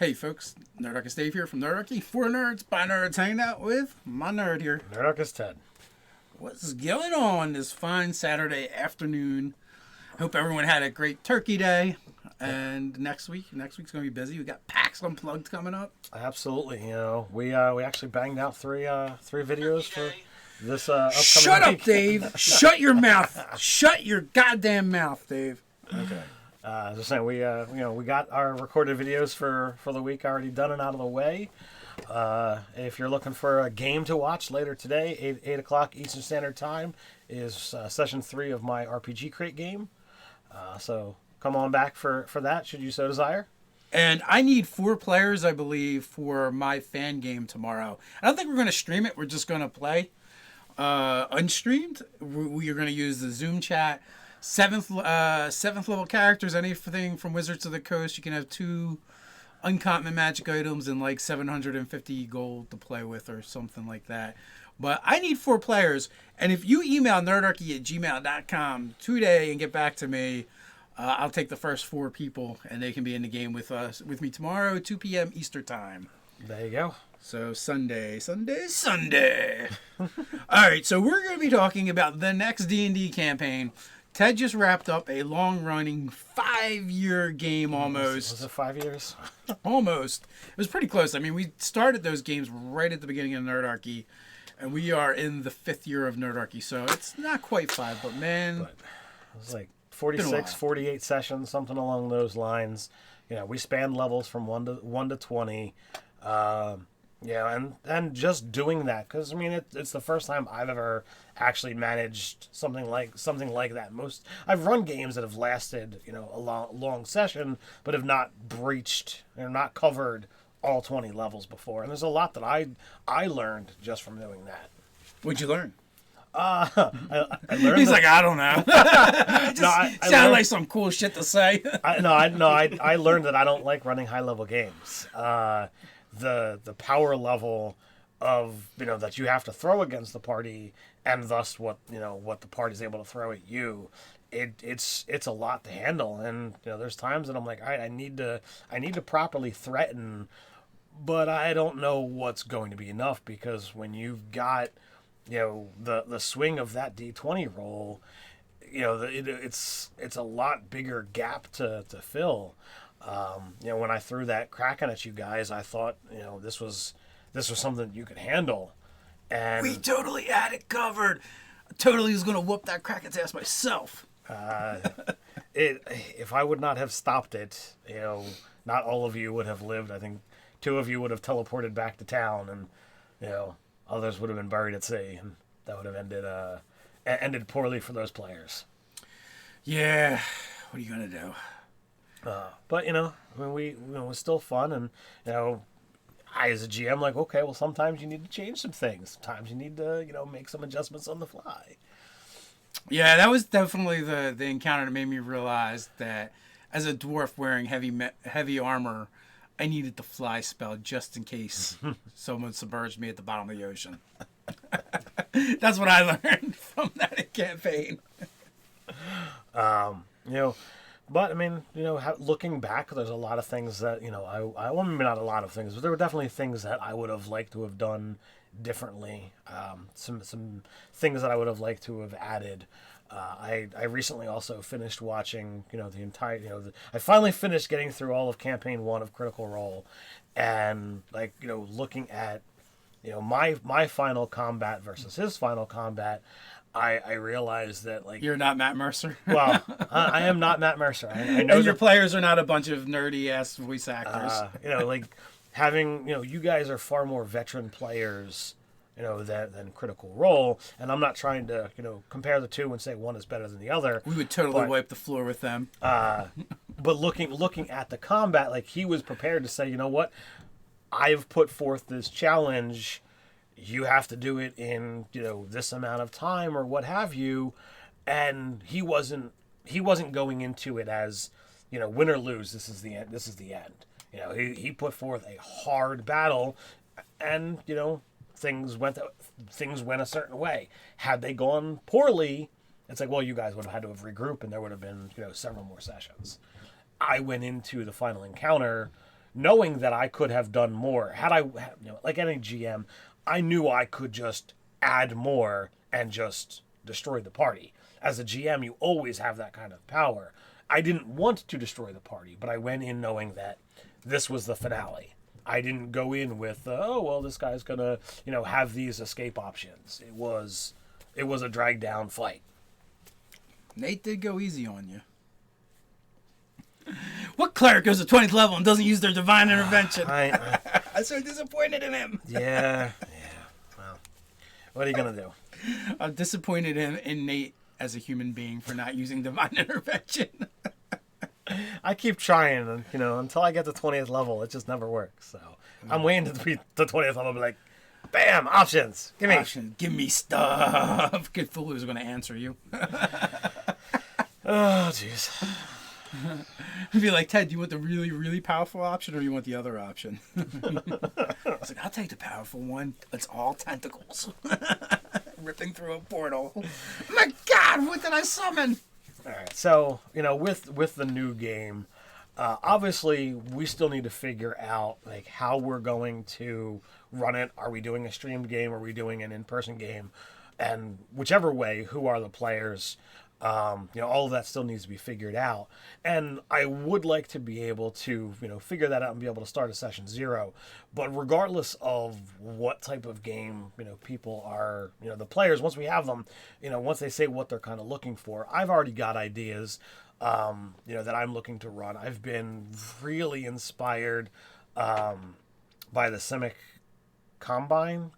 Hey folks, Nerdarchist Dave here from Nerdarchy. For nerds, by nerds, hanging out with my nerd here. Nerdarchist Ted. What's going on this fine Saturday afternoon? Hope everyone had a great Turkey Day. And next week's gonna be busy. We got PAX Unplugged coming up. Absolutely. You know, we actually banged out three videos for this upcoming Shut week. up, Dave. Shut your mouth. Shut your goddamn mouth, Dave. Okay. Just saying, we got our recorded videos for the week already done and out of the way. If you're looking for a game to watch later today, 8 o'clock Eastern Standard Time is session 3 of my RPG Crate game. So come on back for that, should you so desire. And I need 4 players, I believe, for my fan game tomorrow. I don't think we're going to stream it. We're just going to play unstreamed. We are going to use the Zoom chat. Seventh level characters, anything from Wizards of the Coast. You can have 2 uncommon magic items and like 750 gold to play with or something like that. But I need 4 players. And if you email nerdarchy@gmail.com today and get back to me, I'll take the first 4 people and they can be in the game with me tomorrow, 2 p.m. Easter time. There you go. So Sunday. All right, so we're going to be talking about the next D&D campaign. Ted just wrapped up a long-running 5-year game almost. Was it 5 years? Almost. It was pretty close. I mean, we started those games right at the beginning of Nerdarchy, and we are in the 5th year of Nerdarchy, so it's not quite 5, but man. But it was like 46, 48 sessions, something along those lines. You know, we spanned levels from 1 to 20. Yeah, and just doing that, because I mean it's the first time I've ever actually managed something like that. I've run games that have lasted a long session, but have not breached and not covered all 20 levels before. And there's a lot that I learned just from doing that. What'd you learn? I learned. He's like, I don't know. I sounded like some cool shit to say. I learned that I don't like running high level games. The power level of that you have to throw against the party, and thus what the party is able to throw at you, it's a lot to handle. And there's times that I'm like, all right, I need to properly threaten, but I don't know what's going to be enough, because when you've got the swing of that D20 roll, it's a lot bigger gap to fill. When I threw that Kraken at you guys, I thought, this was something you could handle. And we totally had it covered. I totally was going to whoop that Kraken's ass myself. If I would not have stopped it, not all of you would have lived. I think 2 of you would have teleported back to town, and, others would have been buried at sea, and that would have ended poorly for those players. Yeah, what are you going to do? But it was still fun, and I as a GM like, okay, well, sometimes you need to change some things. Sometimes you need to make some adjustments on the fly. Yeah, that was definitely the encounter that made me realize that as a dwarf wearing heavy armor, I needed the fly spell just in case someone submerged me at the bottom of the ocean. That's what I learned from that campaign. But I mean, looking back, there's a lot of things that well, maybe not a lot of things, but there were definitely things that I would have liked to have done differently. Some things that I would have liked to have added. I recently also finished watching the entire I finally finished getting through all of campaign 1 of Critical Role, and looking at my final combat versus his final combat. I realized that you're not Matt Mercer. Well, I am not Matt Mercer. I know and your players are not a bunch of nerdy ass voice actors. Having you guys are far more veteran players, than Critical Role, and I'm not trying to compare the two and say one is better than the other. We would totally wipe the floor with them. But looking at the combat, he was prepared to say, you know what, I've put forth this challenge. You have to do it in this amount of time or what have you, and he wasn't going into it as win or lose. This is the end. He put forth a hard battle, and things went a certain way. Had they gone poorly, it's like, well, you guys would have had to have regrouped, and there would have been several more sessions. I went into the final encounter knowing that I could have done more. Had I, like any GM, I knew I could just add more and just destroy the party. As a GM, you always have that kind of power. I didn't want to destroy the party, but I went in knowing that this was the finale. I didn't go in with, this guy's gonna, have these escape options. It was a drag down fight. Nate did go easy on you. What cleric goes to 20th level and doesn't use their divine intervention? I'm so disappointed in him. Yeah. Well, what are you gonna do? I'm disappointed in Nate as a human being for not using divine intervention. I keep trying, and until I get to 20th level, it just never works. So I'm waiting to be the 20th level, and be like, bam, options. Give me stuff. Good fool who's going to answer you. Oh, jeez. Be like, Ted, do you want the really, really powerful option, or you want the other option? I was like, I'll take the powerful one. It's all tentacles. Ripping through a portal. Oh my God, what did I summon? All right, so, with the new game, obviously, we still need to figure out, like, how we're going to run it. Are we doing a streamed game? Are we doing an in-person game? And whichever way, who are the players? All of that still needs to be figured out. And I would like to be able to, figure that out and be able to start a session 0. But regardless of what type of game, people are, the players, once we have them, once they say what they're kind of looking for, I've already got ideas, that I'm looking to run. I've been really inspired by the Simic Combine,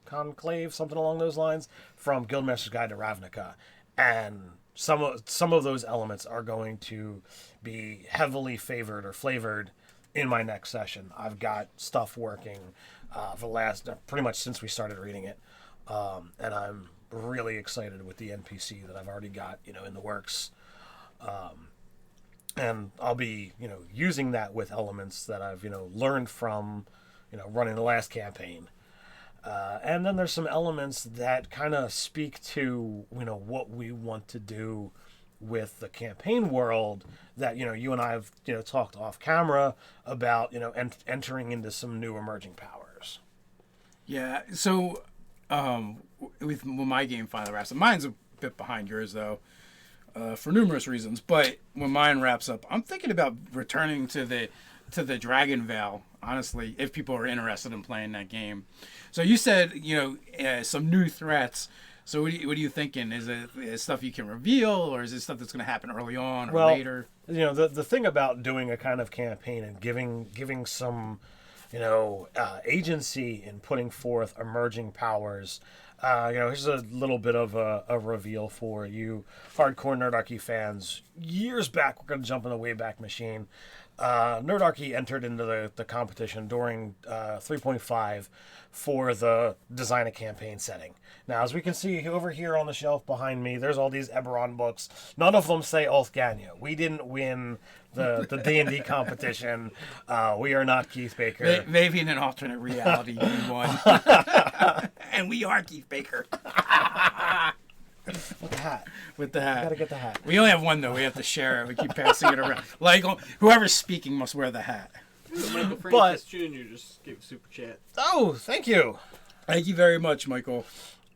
Conclave, something along those lines, from Guildmaster's Guide to Ravnica. And some of those elements are going to be heavily favored or flavored in my next session. I've got stuff working for the last, pretty much since we started reading it. And I'm really excited with the NPC that I've already got, in the works. And I'll be, using that with elements that I've, learned from, running the last campaign. And then there's some elements that kind of speak to, what we want to do with the campaign world that, you and I have, talked off camera about, entering into some new emerging powers. Yeah. So, with my game finally wraps up, mine's a bit behind yours though, for numerous reasons. But when mine wraps up, I'm thinking about returning to the Dragon Veil, honestly, if people are interested in playing that game. So you said, some new threats. So what are you thinking? Is it stuff you can reveal, or is it stuff that's going to happen early on or later? The thing about doing a kind of campaign and giving some, agency in putting forth emerging powers. Here's a little bit of a reveal for you hardcore Nerdarchy fans. Years back, we're going to jump in the Wayback Machine. Nerdarchy entered into the competition during 3.5 for the design a campaign setting. Now, as we can see over here on the shelf behind me, there's all these Eberron books. None of them say Ulthganya. We didn't win the D&D competition. We are not Keith Baker. Maybe in an alternate reality, we won. And we are Keith Baker. With the hat. With the hat. You gotta get the hat. We only have one, though. We have to share it. We keep passing it around. Like, whoever's speaking must wear the hat. Michael Francis Jr. just gave a super chat. Oh, thank you. Thank you very much, Michael.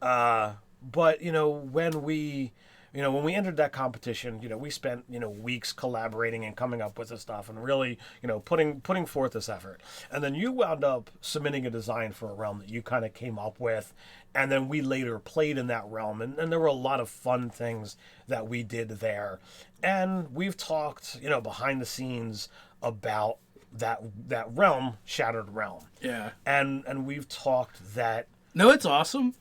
But, when we entered that competition, we spent, weeks collaborating and coming up with the stuff and really, putting forth this effort. And then you wound up submitting a design for a realm that you kind of came up with. And then we later played in that realm. And there were a lot of fun things that we did there. And we've talked, behind the scenes about that realm, Shattered Realm. Yeah. And we've talked that... No, it's awesome.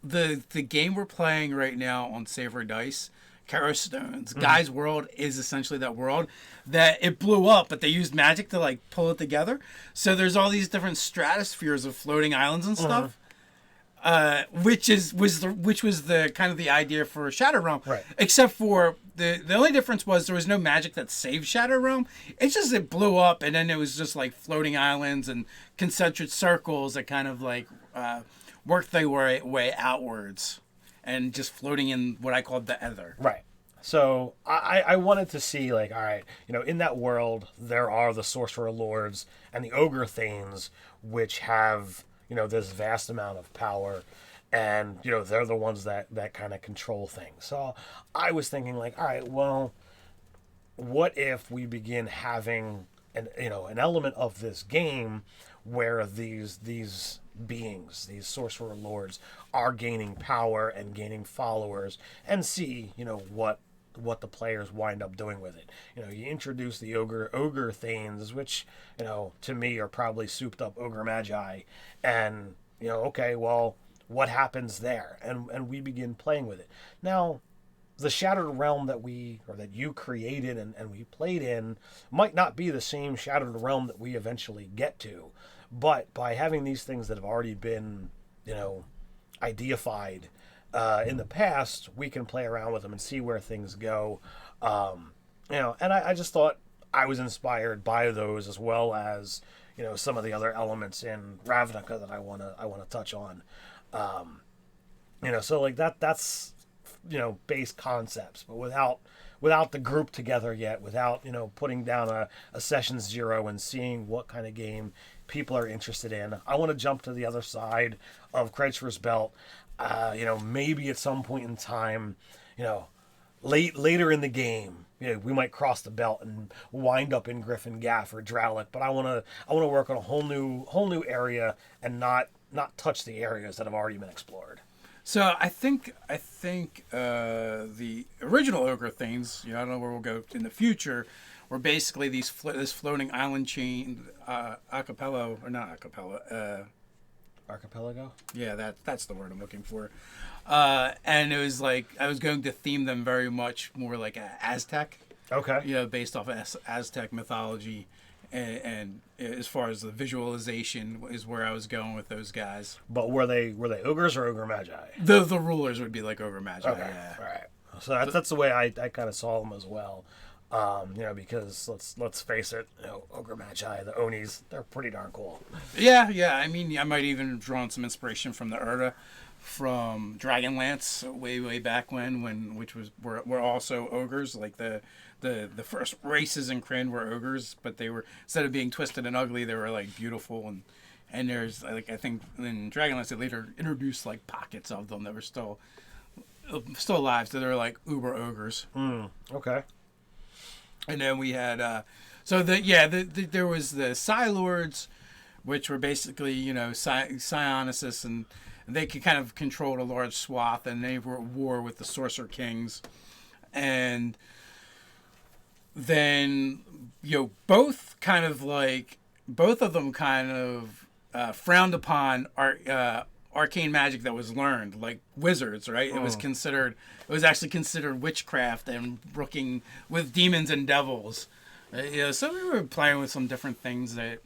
The game we're playing right now on Savory Dice, Kara Stone's Guy's World is essentially that world that it blew up, but they used magic to like pull it together. So there's all these different stratospheres of floating islands and stuff. Which was the kind of the idea for Shattered Realm. Right. Except for the only difference was there was no magic that saved Shattered Realm. It's just it blew up and then it was just like floating islands and concentric circles that kind of like worked their way outwards and just floating in what I called the ether. Right. So I wanted to see, like, all right, in that world, there are the Sorcerer Lords and the Ogre Thanes, which have, this vast amount of power. And, they're the ones that kind of control things. So I was thinking, like, all right, well, what if we begin having an element of this game where these beings, these sorcerer lords, are gaining power and gaining followers, and see what the players wind up doing with it. You introduce the ogre thanes, which to me are probably souped up ogre magi, and okay, well, what happens there? And we begin playing with it. Now, the Shattered Realm that you created and we played in might not be the same Shattered Realm that we eventually get to, but by having these things that have already been, ideified in the past, we can play around with them and see where things go. And I just thought I was inspired by those, as well as some of the other elements in Ravnica that I wanna touch on. So like that's base concepts, but without the group together yet, without putting down a session 0 and seeing what kind of game people are interested in. I want to jump to the other side of Kretschmer's belt. Maybe at some point in time, later in the game, we might cross the belt and wind up in Griffin Gaff or Drowlic. But I want to work on a whole new area and not touch the areas that have already been explored. So I think the original Ogre Thanes, I don't know where we'll go in the future, were basically this floating island chain, archipelago. Yeah, that's the word I'm looking for. And it was like I was going to theme them very much more like Aztec. Okay. Based off of Aztec mythology. And as far as the visualization is where I was going with those guys. But were they ogres or ogre magi? The rulers would be like ogre magi. Okay. Yeah. All right. So that's the way I kind of saw them as well. Because let's face it, ogre magi, the Onis, they're pretty darn cool. Yeah. I mean, I might even have drawn some inspiration from the Urda, from Dragonlance way back which were also ogres, like the first races in Kryn were ogres, but they were, instead of being twisted and ugly, they were like beautiful, and there's like, I think in Dragonlance they later introduced like pockets of them that were still alive, so they're like uber ogres. Okay. And then we had there was the Psi Lords, which were basically Psionicis, and they could kind of control a large swath, and they were at war with the Sorcerer Kings, and then both of them kind of frowned upon arcane magic that was learned, like wizards, right? It was actually considered witchcraft and working with demons and devils. So we were playing with some different things that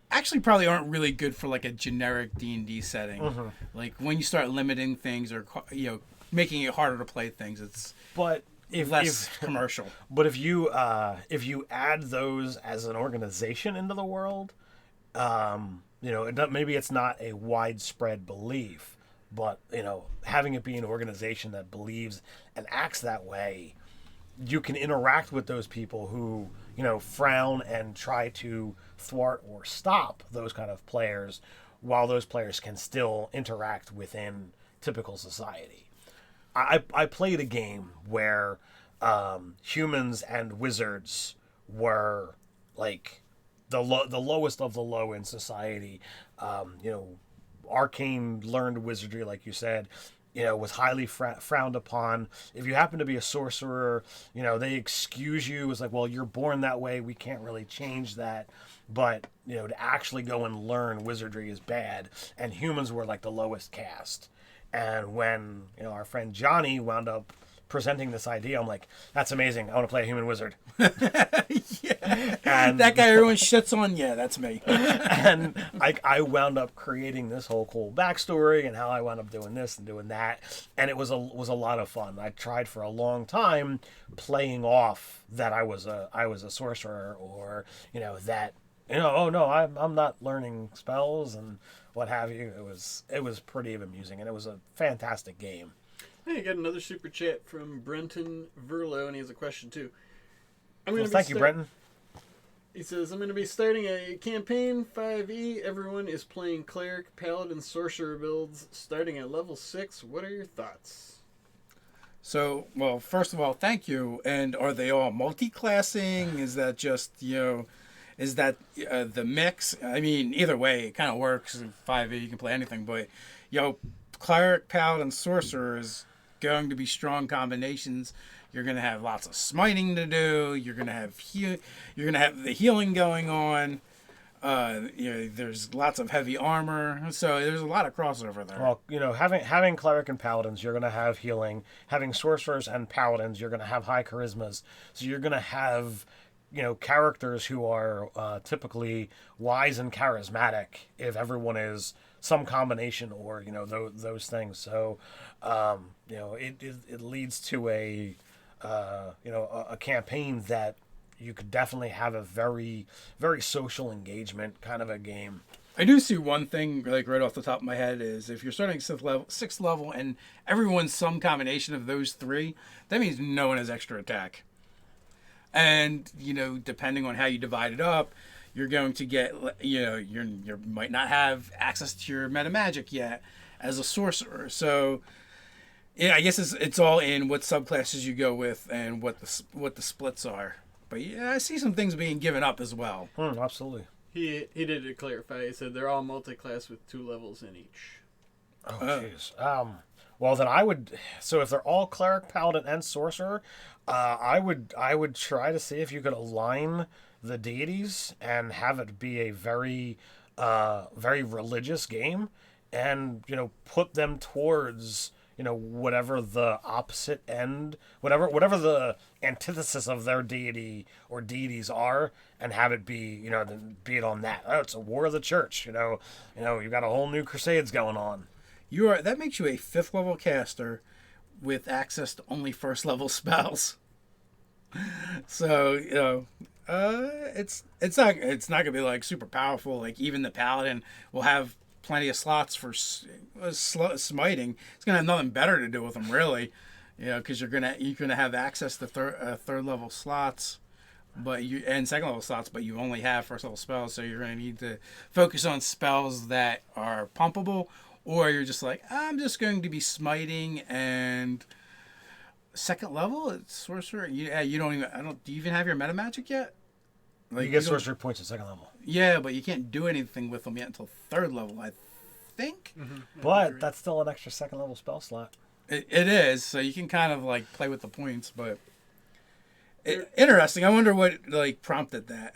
actually probably aren't really good for like a generic D&D setting. Mm-hmm. Like when you start limiting things or making it harder to play things, it's less commercial. But if you add those as an organization into the world, maybe it's not a widespread belief, but having it be an organization that believes and acts that way, you can interact with those people who frown and try to thwart or stop those kind of players, while those players can still interact within typical society. I played a game where humans and wizards were like the lowest of the low in society. Arcane learned wizardry, like you said, was highly frowned upon. If you happen to be a sorcerer, they excuse you. It's like, well, you're born that way. We can't really change that. But, to actually go and learn wizardry is bad. And humans were like the lowest caste. And when, our friend Johnny wound up presenting this idea, I'm like, that's amazing. I want to play a human wizard. Yeah. And that guy everyone shits on, yeah, that's me. And I wound up creating this whole cool backstory and how I wound up doing this and doing that. And it was a lot of fun. I tried for a long time playing off that I was a sorcerer, or, that, oh no, I'm not learning spells and what have you. It was pretty amusing, and it was a fantastic game. Hey, I got another super chat from Brenton Verlo, and he has a question too. Thank you, Brenton. He says, I'm going to be starting a campaign 5e. Everyone is playing cleric, paladin, sorcerer builds starting at level 6. What are your thoughts? So, well, first of all, thank you. And are they all multi-classing? Is that just, is that the mix? I mean, either way, it kind of works. In 5e, you can play anything. But, cleric, paladin, sorcerer is going to be strong combinations. You're going to have lots of smiting to do. You're going to have you're going to have the healing going on. There's lots of heavy armor, so there's a lot of crossover there. Well, having cleric and paladins, you're going to have healing. Having sorcerers and paladins, you're going to have high charismas. So you're going to have, characters who are typically wise and charismatic. If everyone is some combination or those things, so it leads to a campaign that you could definitely have a very, very social engagement kind of a game. I do see one thing, like right off the top of my head, is if you're starting sixth level, and everyone's some combination of those three, that means no one has extra attack. And depending on how you divide it up, you're going to get you might not have access to your meta magic yet as a sorcerer. So yeah, I guess it's all in what subclasses you go with and what the splits are. But yeah, I see some things being given up as well. Absolutely. He did it clarify. He said they're all multi-class with 2 levels in each. Oh, jeez. Well, then I would. So if they're all cleric, paladin, and sorcerer, I would try to see if you could align the deities and have it be a very, very religious game, and put them towards whatever the opposite end, whatever the antithesis of their deity or deities are, and have it be, be it on that. Oh, it's a war of the church. You've got a whole new crusades going on. That makes you a 5th level caster with access to only 1st level spells. So it's not gonna be like super powerful. Like even the paladin will have plenty of slots for smiting. It's gonna have nothing better to do with them, really. Because you're gonna have access to third level slots, and second level slots, but you only have 1st level spells. So you're gonna need to focus on spells that are pumpable, or you're just like, I'm just going to be smiting and 2nd level. It's sorcerer. Do you even have your meta magic yet? Like, you get sorcery points at 2nd level. Yeah, but you can't do anything with them yet until 3rd level, I think. Mm-hmm. But that's still an extra 2nd level spell slot. It is, so you can kind of like play with the points, but interesting. I wonder what prompted that.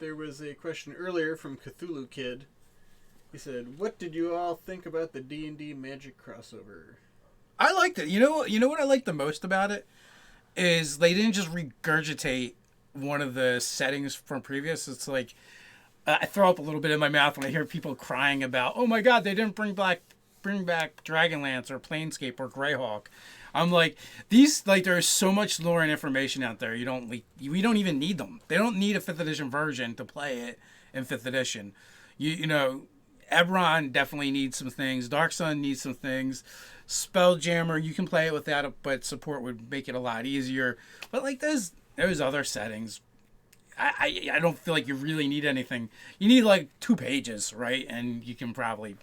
There was a question earlier from Cthulhu Kid. He said, "What did you all think about the D&D Magic crossover?" I liked it. You know what I liked the most about it is they didn't just regurgitate one of the settings from previous. It's like I throw up a little bit in my mouth when I hear people crying about, "Oh my God, they didn't bring back Dragonlance or Planescape or Greyhawk." I'm like, there's so much lore and information out there. We don't even need them. They don't need a 5th edition version to play it in 5th edition. Eberron definitely needs some things. Dark Sun needs some things. Spelljammer, you can play it without it, but support would make it a lot easier. But those other settings, I don't feel like you really need anything. You need 2 pages, right? And you can probably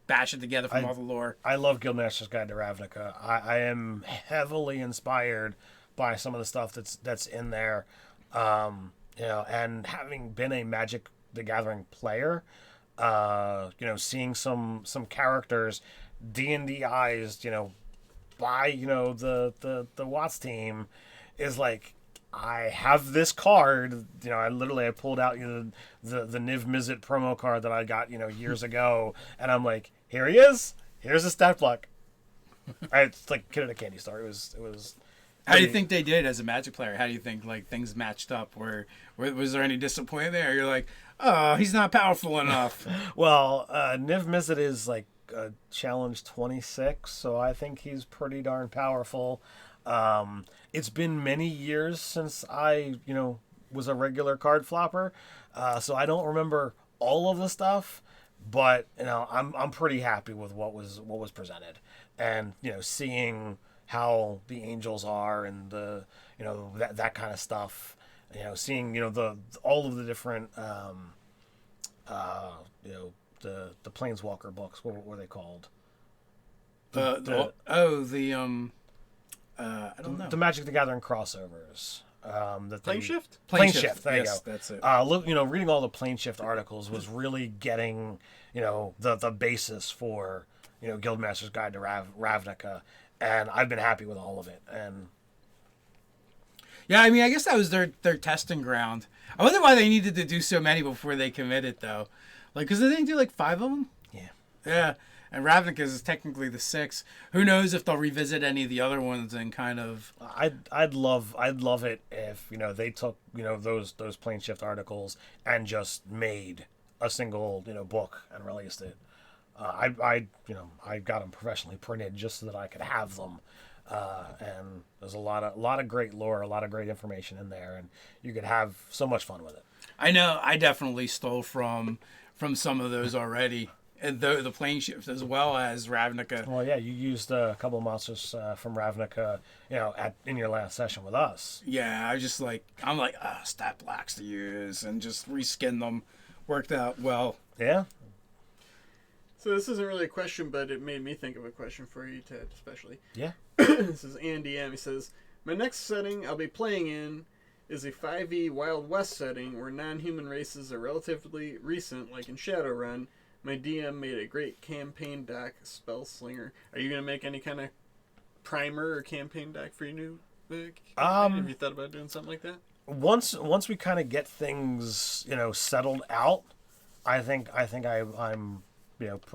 bash it together from all the lore. I love Guildmaster's Guide to Ravnica. I am heavily inspired by some of the stuff that's in there. And having been a Magic the Gathering player, seeing some characters D&Dized, by the Watts team is like, I have this card. I pulled out the Niv Mizzet promo card that I got years ago, and I'm like, here he is. Here's a stat block. It's like Kid at a Candy Store. It was. How do you think they did as a Magic player? How do you think things matched up? Was there any disappointment there? You're like, oh, he's not powerful enough. Well, Niv Mizzet is challenge 26, so I think he's pretty darn powerful. It's been many years since I, was a regular card flopper, so I don't remember all of the stuff, but I'm pretty happy with what was presented, and seeing how the angels are and the that kind of stuff, seeing the all of the different the Planeswalker books. What were they called? I don't know. The Magic the Gathering crossovers. Plane Shift? Plane Shift. There yes, you go. That's it. Reading all the Plane Shift articles was really getting the basis for Guildmaster's Guide to Ravnica, and I've been happy with all of it. And yeah, I mean, I guess that was their testing ground. I wonder why they needed to do so many before they committed, though. Like, because they didn't do like 5 of them. yeah. Yeah, and Ravnica is technically the 6th. Who knows if they'll revisit any of the other ones and kind of. I'd love it if they took those Plane Shift articles and just made a single book and released it. I got them professionally printed just so that I could have them, and there's a lot of great lore, a lot of great information in there, and you could have so much fun with it. I know. I definitely stole from some of those already. And the Plane Shift as well as Ravnica. Well, yeah, you used a couple of monsters from Ravnica, in your last session with us. Yeah, I'm like, stat blacks to use and just reskin them. Worked out well. Yeah. So this isn't really a question, but it made me think of a question for you, Ted, especially. Yeah. This is Andy M. He says, my next setting I'll be playing in is a 5e Wild West setting where non-human races are relatively recent, like in Shadowrun. My DM made a great campaign deck, Spellslinger. Are you going to make any kind of primer or campaign deck for your new campaign? Have you thought about doing something like that? Once we kind of get things, settled out, I think I'm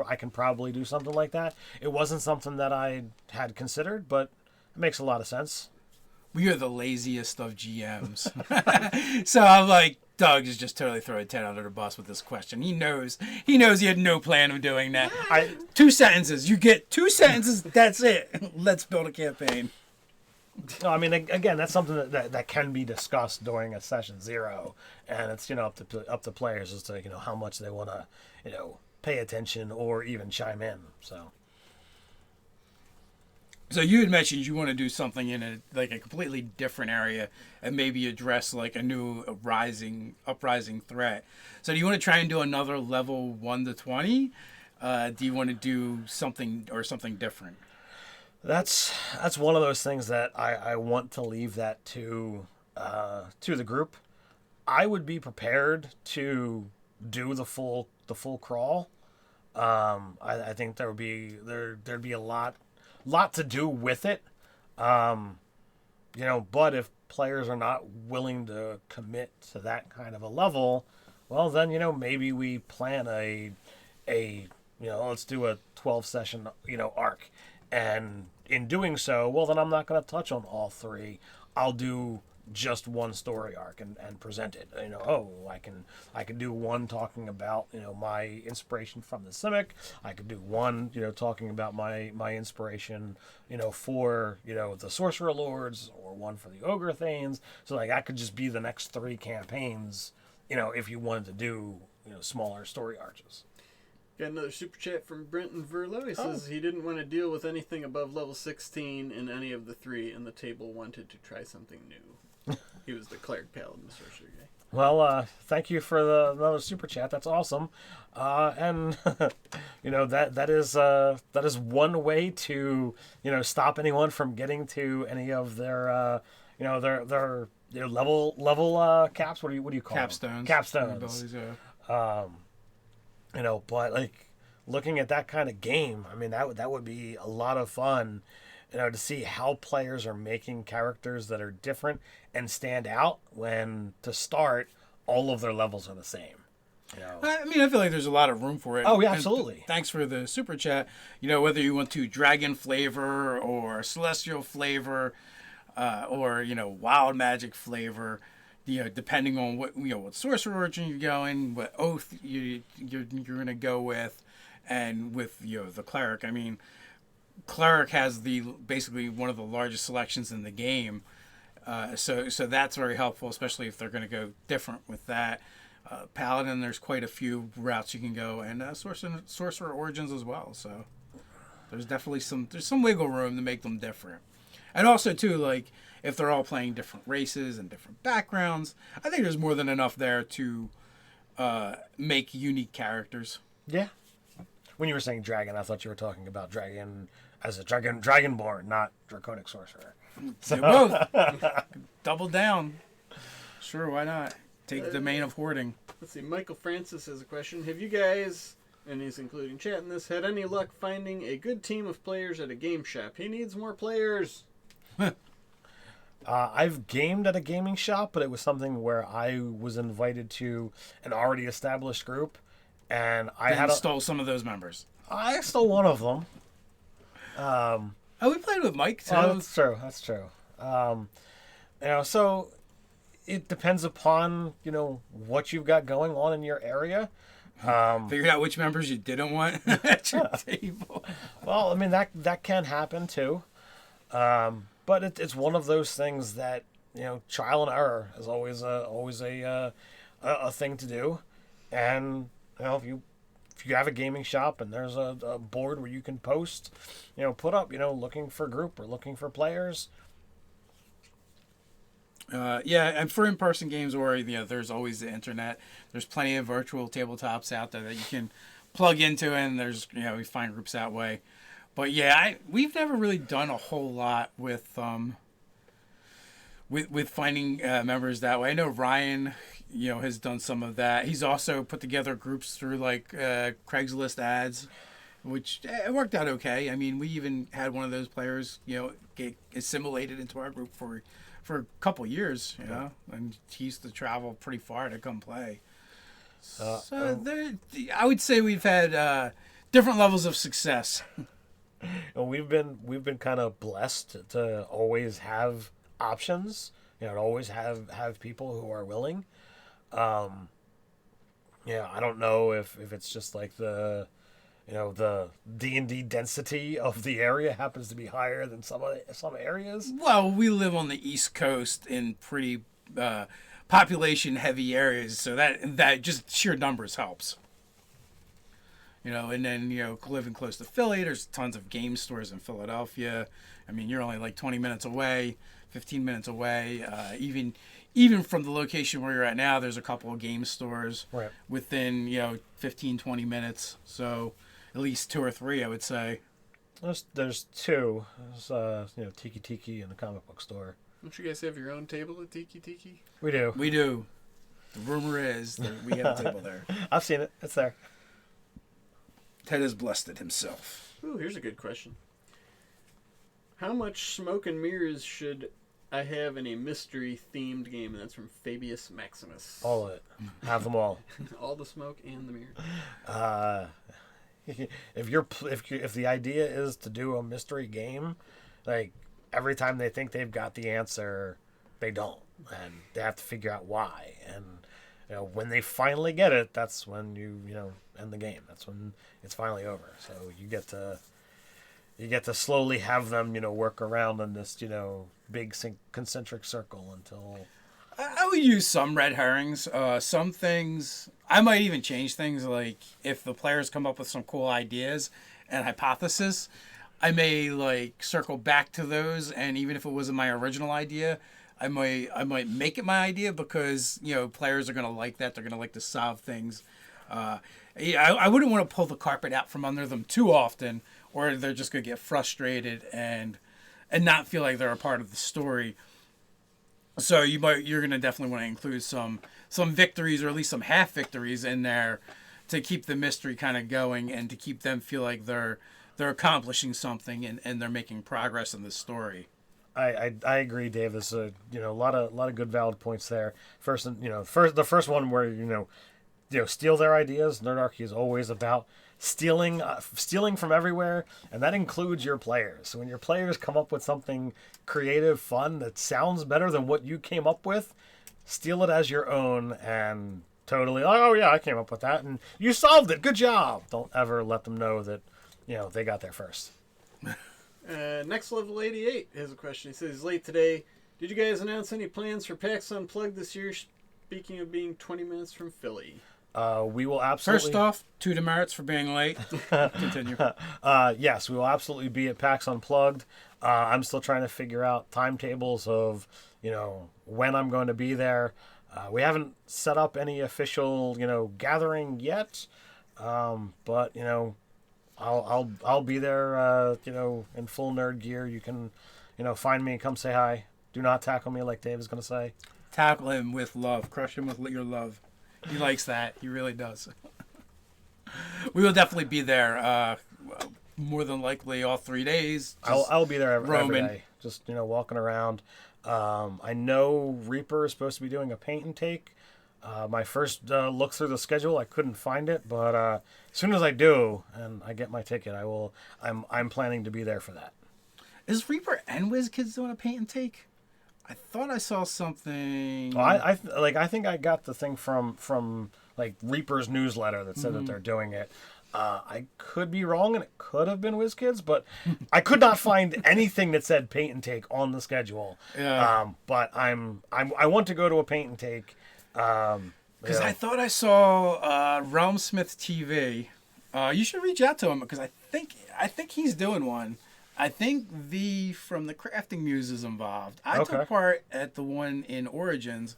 I can probably do something like that. It wasn't something that I had considered, but it makes a lot of sense. We are the laziest of GMs. So I'm like, Doug is just totally throwing Ted under the bus with this question. He knows he had no plan of doing that. 2 sentences. You get 2 sentences. That's it. Let's build a campaign. No, I mean, again, that's something that can be discussed during a session 0, and it's up to players as to how much they want to pay attention or even chime in. So you had mentioned you want to do something in a completely different area and maybe address like a new uprising threat. So do you want to try and do another level 1 to 20? Do you want to do something different? That's one of those things that I want to leave that to the group. I would be prepared to do the full crawl. I think there'd be a lot to do with it. But if players are not willing to commit to that kind of a level, well then maybe we plan a let's do a 12 session arc, and in doing so, well then I'm not going to touch on all 3. I'll do just one story arc and present it. I can do one talking about my inspiration from the Simic. I could do one talking about my inspiration for the Sorcerer Lords, or one for the Ogre Thanes. So that could just be the next 3 campaigns. If you wanted to do smaller story arches. Got another super chat from Brenton Verlo. He says he didn't want to deal with anything above level 16 in any of the 3, and the table wanted to try something new. He was the cleric, paladin, sorcerer guy. Well, thank you for the super chat. That's awesome, and that is one way to stop anyone from getting to any of their their level caps. What do you call Capstones? Them? Capstones. Abilities, yeah. But like looking at that kind of game, I mean that would be a lot of fun. To see how players are making characters that are different and stand out when, to start, all of their levels are the same. I mean, I feel like there's a lot of room for it. Oh, yeah, absolutely. Thanks for the super chat. Whether you want to dragon flavor or celestial flavor, or wild magic flavor, depending on what sorcerer origin you're going, what oath you're gonna go with, and with the cleric. I mean, cleric has basically one of the largest selections in the game, so that's very helpful, especially if they're going to go different with that. Paladin, there's quite a few routes you can go, and Sorcerer Origins as well. So there's definitely some wiggle room to make them different. And also too, like if they're all playing different races and different backgrounds, I think there's more than enough there to make unique characters. Yeah. When you were saying dragon, I thought you were talking about dragon as a dragonborn, not draconic sorcerer. So both double down. Sure, why not? Take the domain of hoarding. Let's see. Michael Francis has a question. Have you guys, and he's including chat in this, had any luck finding a good team of players at a game shop? He needs more players. I've gamed at a gaming shop, but it was something where I was invited to an already established group, and stole some of those members. I stole one of them. We played with Mike too. Oh, that's true. So it depends upon what you've got going on in your area. Figured out which members you didn't want at your table. Well, I mean that can happen too, but it's one of those things that trial and error is always a thing to do, and if you have a gaming shop and there's a board where you can post, put up, looking for group or looking for players. And for in-person games, or there's always the internet. There's plenty of virtual tabletops out there that you can plug into, and there's we find groups that way. But yeah, we've never really done a whole lot with finding members that way. I know Ryan, has done some of that. He's also put together groups through like Craigslist ads, which it worked out okay. I mean, we even had one of those players, get assimilated into our group for a couple years, and he used to travel pretty far to come play. I would say we've had different levels of success. We've been kind of blessed to always have options, to always have people who are willing. I don't know if it's just like the D&D density of the area happens to be higher than some areas. Well, we live on the East Coast in pretty population heavy areas, so that just sheer numbers helps. And then living close to Philly, there's tons of game stores in Philadelphia. I mean, you're only like 20 minutes away, 15 minutes away. Even from the location where you're at now, there's a couple of game stores within 15, 20 minutes. So at least 2 or 3, I would say. There's 2. There's Tiki Tiki and the comic book store. Don't you guys have your own table at Tiki Tiki? We do. We do. The rumor is that we have a table there. I've seen it. It's there. Ted has blessed it himself. Ooh, here's a good question. How much smoke and mirrors should I have in a mystery-themed game? And that's from Fabius Maximus. All of it. Have them all. All the smoke and the mirror. If the idea is to do a mystery game, like every time they think they've got the answer, they don't, and they have to figure out why. And when they finally get it, that's when you end the game. That's when it's finally over. So you get to slowly have them work around in this big concentric circle until. I would use some red herrings. Some things I might even change things. Like if the players come up with some cool ideas and hypothesis, I may circle back to those. And even if it wasn't my original idea, I might make it my idea because players are gonna like that. They're gonna like to solve things. I wouldn't want to pull the carpet out from under them too often, or they're just gonna get frustrated and not feel like they're a part of the story. So you're gonna definitely want to include some victories, or at least some half victories in there, to keep the mystery kind of going and to keep them feel like they're accomplishing something and they're making progress in the story. I agree, Dave. There's a lot of good valid points there. The first one where steal their ideas. Nerdarchy is always about stealing from everywhere, and that includes your players. So when your players come up with something creative, fun that sounds better than what you came up with, steal it as your own and totally. Oh yeah, I came up with that, and you solved it. Good job. Don't ever let them know that they got there first. Next Level 88 has a question. He says, late today, did you guys announce any plans for PAX Unplugged this year? speaking of being 20 minutes from Philly. We will absolutely... First off, 2 demerits for being late. Continue. Yes, we will absolutely be at PAX Unplugged. I'm still trying to figure out timetables of, when I'm going to be there. We haven't set up any official, gathering yet. But, I'll be there, in full nerd gear. You can, find me, come say hi. Do not tackle me like Dave is going to say. Tackle him with love. Crush him with your love. He likes that. He really does. We will definitely be there. More than likely all 3 days. I'll be there every roaming. day. Just, walking around. I know Reaper is supposed to be doing a paint and take. My first look through the schedule, I couldn't find it, but as soon as I do and I get my ticket, I'm planning to be there for that. Is Reaper and WizKids doing a paint and take? I thought I saw something. Well, I think I got the thing from like Reaper's newsletter that said that they're doing it. I could be wrong, and it could have been WizKids, but I could not find anything that said paint and take on the schedule. Yeah. But I want to go to a paint and take. Because I thought I saw Realmsmith TV. You should reach out to him because I think he's doing one. I think from the Crafting Muse is involved. I took part at the one in Origins,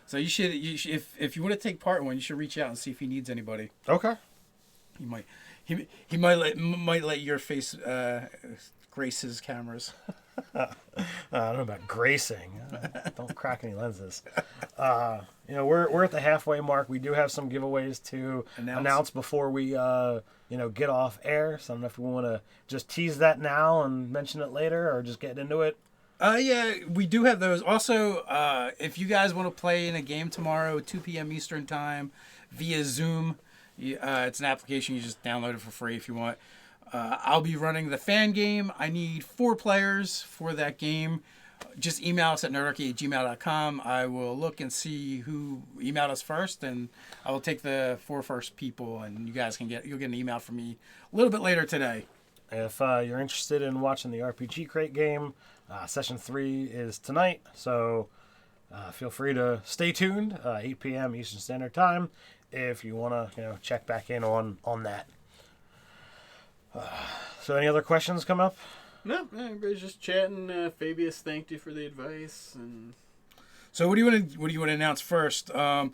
so you should if you want to take part in one, you should reach out and see if he needs anybody. Okay. He might let your face grace his cameras. I don't know about gracing. Don't crack any lenses. We're at the halfway mark. We do have some giveaways to announce before we get off air. So I don't know if we want to just tease that now and mention it later, or just get into it. Yeah, we do have those. Also, if you guys want to play in a game tomorrow, 2 p.m. Eastern time, via Zoom, it's an application. You just download it for free if you want. I'll be running the fan game. I need 4 players for that game. Just email us at nerdarchy@gmail.com. I will look and see who emailed us first, and I will take the 4 first people, and you guys you'll get an email from me a little bit later today. If you're interested in watching the RPG Crate game, Session 3 is tonight, so feel free to stay tuned, 8 p.m. Eastern Standard Time, if you want to check back in on that. So any other questions come up? No, everybody's just chatting. Fabius thanked you for the advice, and so what do you want to announce first? So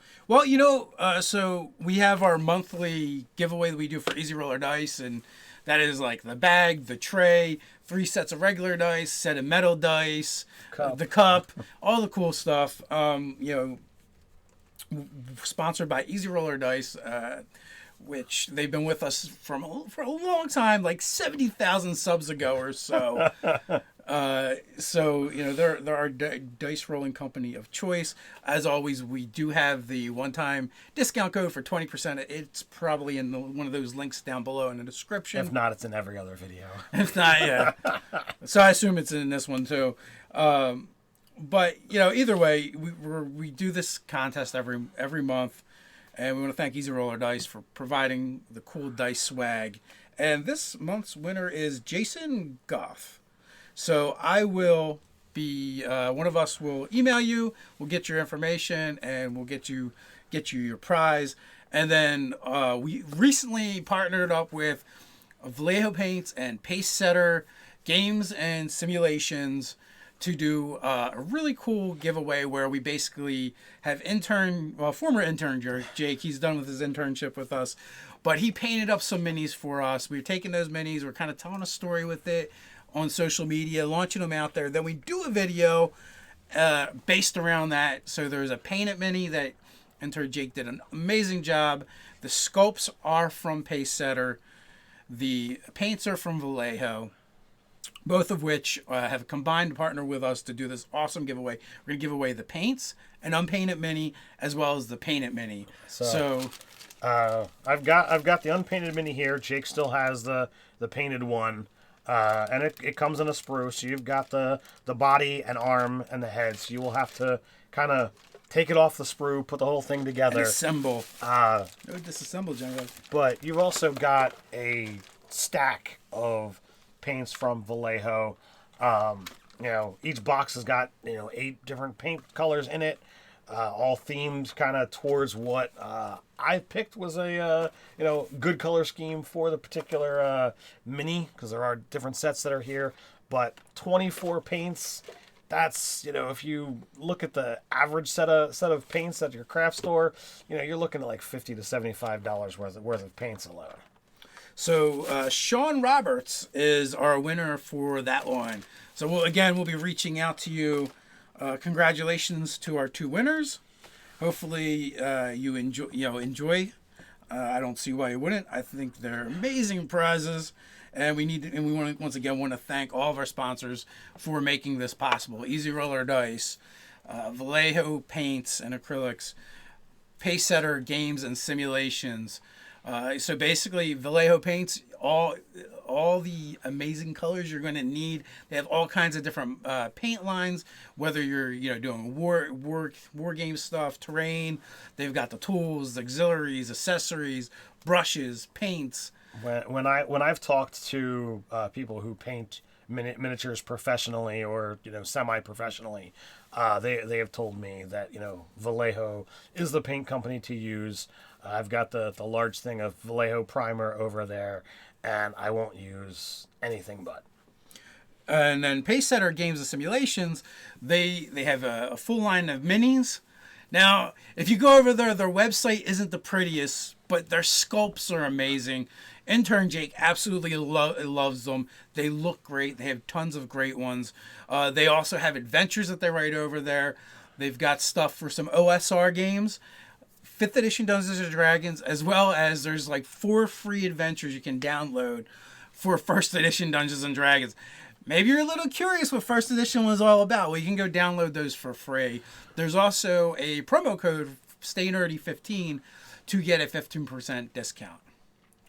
we have our monthly giveaway that we do for Easy Roller Dice, and that is like the bag, the tray, 3 sets of regular dice, set of metal dice, the cup, all the cool stuff. Sponsored by Easy Roller Dice, which they've been with us for a long time, like 70,000 subs ago or so. They're our dice rolling company of choice. As always, we do have the one-time discount code for 20%. It's probably in one of those links down below in the description. If not, it's in every other video. If not, yeah. So I assume it's in this one too. But either way, we do this contest every month. And we want to thank Easy Roller Dice for providing the cool dice swag. And this month's winner is Jason Goff. So I will be, one of us will email you, we'll get your information, and we'll get you your prize. And then we recently partnered up with Vallejo Paints and Pace Setter Games and Simulations to do a really cool giveaway where we basically have former intern Jake, he's done with his internship with us, but he painted up some minis for us. We're taking those minis, we're kind of telling a story with it on social media, launching them out there. Then we do a video based around that. So there's a painted mini that intern Jake did an amazing job. The sculpts are from Pace Setter. The paints are from Vallejo. Both of which have combined to partner with us to do this awesome giveaway. We're going to give away the paints, an unpainted mini, as well as the painted mini. So I've got the unpainted mini here. Jake still has the painted one. And it comes in a sprue, so you've got the body and arm and the head. So you will have to kind of take it off the sprue, put the whole thing together. And assemble. Disassemble, John. But you've also got a stack of paints from Vallejo. Each box has got 8 different paint colors in it. all themed kind of towards what I picked was a good color scheme for the particular mini, because there are different sets that are here. But 24 paints. That's, if you look at the average set of paints at your craft store, you're looking at like $50 to $75 worth of paints alone. So Sean Roberts is our winner for that one. So we'll be reaching out to you. Congratulations to our 2 winners. Hopefully you enjoy. I don't see why you wouldn't. I think they're amazing prizes. And we want to thank all of our sponsors for making this possible. Easy Roller Dice, Vallejo Paints and Acrylics, Pacesetter Games and Simulations. So basically, Vallejo Paints, all the amazing colors you're going to need. They have all kinds of different paint lines, whether you're doing war game stuff, terrain. They've got the tools, the auxiliaries, accessories, brushes, paints. When I've talked to people who paint miniatures professionally or semi-professionally, they have told me that Vallejo is the paint company to use. I've got the large thing of Vallejo primer over there, and I won't use anything but. And then Pacesetter Games and Simulations, they have a full line of minis. Now, if you go over there, their website isn't the prettiest, but their sculpts are amazing. Intern Jake absolutely loves them. They look great. They have tons of great ones. They also have adventures that they write over there. They've got stuff for some OSR games, 5th edition Dungeons & Dragons, as well as there's like 4 free adventures you can download for 1st edition Dungeons & Dragons. Maybe you're a little curious what 1st edition was all about. Well, you can go download those for free. There's also a promo code, StayNerdy15, to get a 15% discount.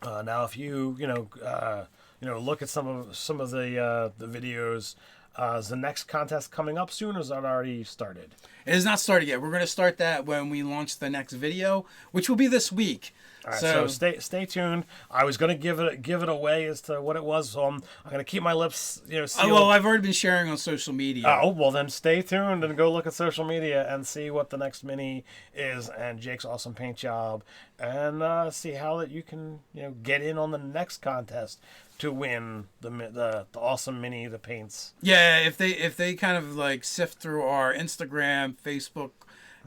Now, if you look at some of the videos, is the next contest coming up soon, or is that already started? It has not started yet. We're going to start that when we launch the next video, which will be this week. All right, so stay tuned. I was going to give it away as to what it was, so I'm going to keep my lips sealed. Well, I've already been sharing on social media. Well then stay tuned and go look at social media and see what the next mini is and Jake's awesome paint job, and see how that you can get in on the next contest to win the awesome mini, the paints. Yeah, if they kind of like sift through our Instagram, Facebook,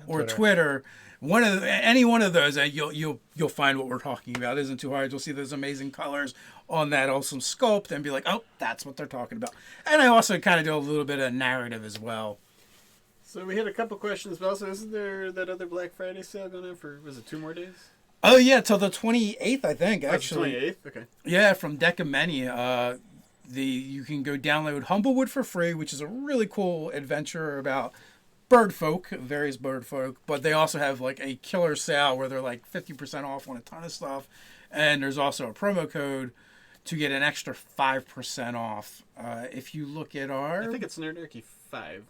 or Twitter, any one of those, you'll find what we're talking about. It isn't too hard. You'll see those amazing colors on that awesome sculpt and be like, oh, that's what they're talking about. And I also kind of do a little bit of narrative as well. So we had a couple questions, but also isn't there that other Black Friday sale going on for, was it 2 more days? Oh yeah, till the 28th, I think. Actually, 28th. Okay. Yeah, from Decamany. You can go download Humblewood for free, which is a really cool adventure about bird folk, various bird folk. But they also have like a killer sale where they're like 50% off on a ton of stuff, and there's also a promo code to get an extra 5% off. If you look at our, I think it's Nerdarchy 5.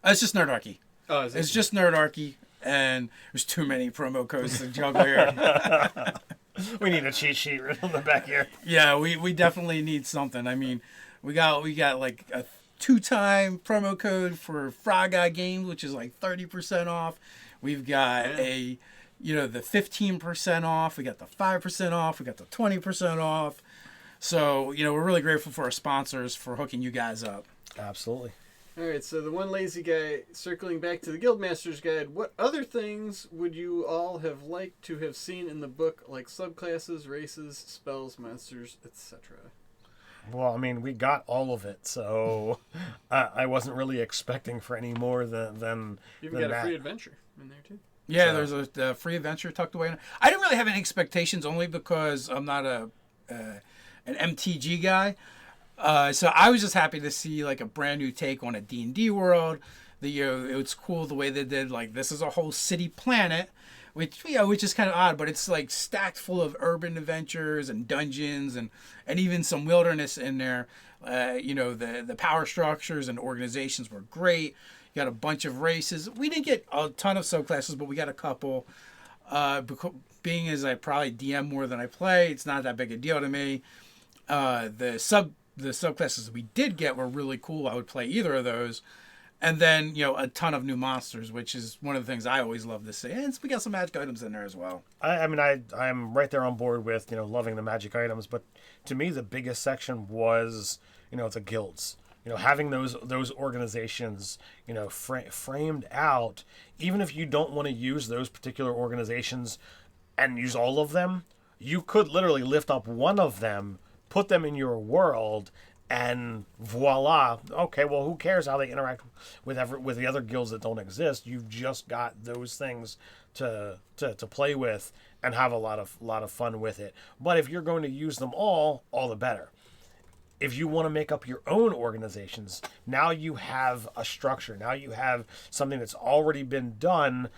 It's just Nerdarchy. Oh, is it? It's just Nerdarchy. And there's too many promo codes to juggle here. We need a cheat sheet written on the back here. Yeah, we definitely need something. I mean, we got like a 2-time promo code for Frog Eye Games, which is like 30% off. We've got the 15% off. We got the 5% off. We got the 20% off. So, we're really grateful for our sponsors for hooking you guys up. Absolutely. All right, so the one lazy guy, circling back to the Guildmaster's Guide, what other things would you all have liked to have seen in the book, like subclasses, races, spells, monsters, etc.? Well, I mean, we got all of it, so I wasn't really expecting for any more than You've got a free adventure in there, too. Yeah, there's a free adventure tucked away in it. I didn't really have any expectations, only because I'm not an MTG guy. So I was just happy to see like a brand new take on a D&D world. It's cool the way they did, like, this is a whole city planet, which is kind of odd, but it's like stacked full of urban adventures and dungeons and even some wilderness in there. The power structures and organizations were great. You got a bunch of races. We didn't get a ton of subclasses, but we got a couple. Being as I probably DM more than I play, it's not that big a deal to me. The subclasses we did get were really cool. I would play either of those. And then, a ton of new monsters, which is one of the things I always love to see. And we got some magic items in there as well. I mean, I'm right there on board with, loving the magic items. But to me, the biggest section was, the guilds. Having those organizations, framed out, even if you don't want to use those particular organizations and use all of them, you could literally lift up one of them, put them in your world, and voila. Okay, well, who cares how they interact with the other guilds that don't exist? You've just got those things to play with and have a lot of fun with it. But if you're going to use them all the better. If you want to make up your own organizations, now you have a structure. Now you have something that's already been done.